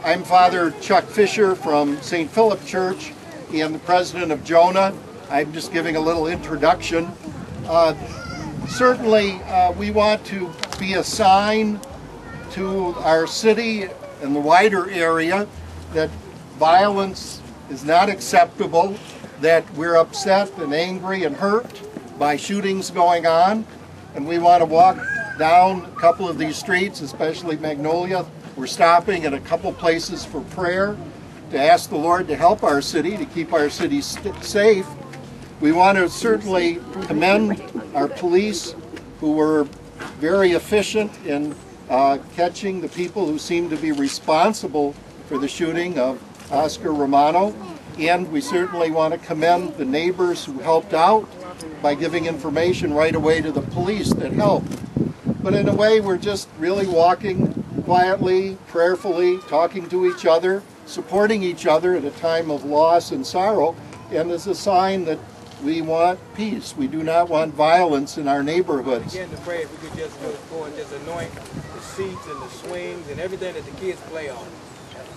I'm Father Chuck Fisher from St. Philip Church and the president of JONAH. I'm just giving a little introduction. Certainly we want to be a sign to our city and the wider area that violence is not acceptable, that we're upset and angry and hurt by shootings going on, and we want to walk down a couple of these streets, especially Magnolia. We're stopping at a couple places for prayer to ask the Lord to help our city, to keep our city safe. We want to certainly commend our police, who were very efficient in catching the people who seem to be responsible for the shooting of Oscar Romano. And we certainly want to commend the neighbors who helped out by giving information right away to the police that helped. But in a way, we're just really walking quietly, prayerfully, talking to each other, supporting each other at a time of loss and sorrow, and as a sign that we want peace. We do not want violence in our neighborhoods. Begin to pray if we could just go and just anoint the seats and the swings and everything that the kids play on.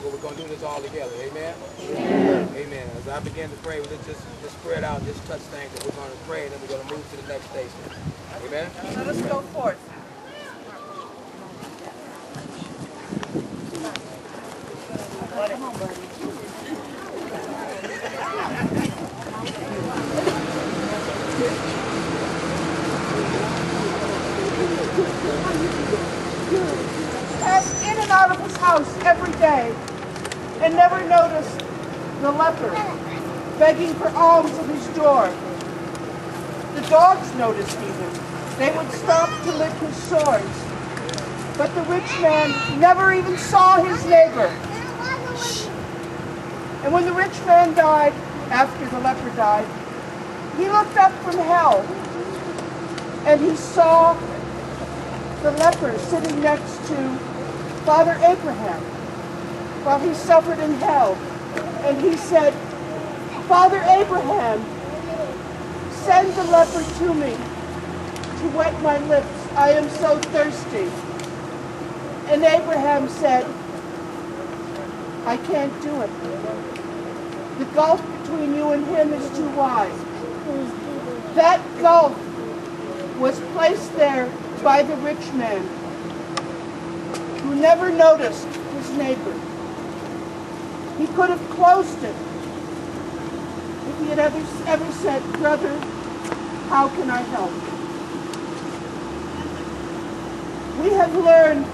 But we're going to do this all together. Amen? Amen. Amen. As I begin to pray, we'll just spread out and just touch things, and we're going to pray, and then we're going to move to the next station. Amen? Let us go forth. Come on, buddy. Passed in and out of his house every day and never noticed the leper begging for alms at his door. The dogs noticed even. They would stop to lick his sores. But the rich man never even saw his neighbor. And when the rich man died, after the leper died, he looked up from hell and he saw the leper sitting next to Father Abraham while he suffered in hell. And he said, "Father Abraham, send the leper to me to wet my lips. I am so thirsty." And Abraham said, "I can't do it. The gulf between you and him is too wide." That gulf was placed there by the rich man, who never noticed his neighbor. He could have closed it if he had ever said, "Brother, how can I help?" We have learned,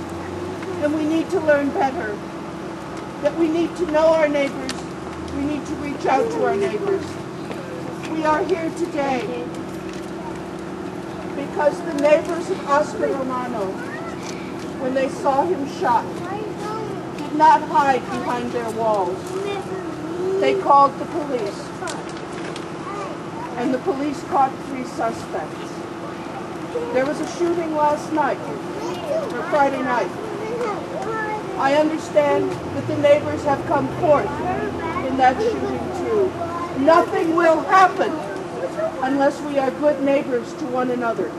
and we need to learn better, that we need to know our neighbors. We need to reach out to our neighbors. We are here today because the neighbors of Oscar Romano, when they saw him shot, did not hide behind their walls. They called the police, and the police caught 3 suspects. There was a shooting last night, or Friday night. I understand that the neighbors have come forth in that shooting too. Nothing will happen unless we are good neighbors to one another.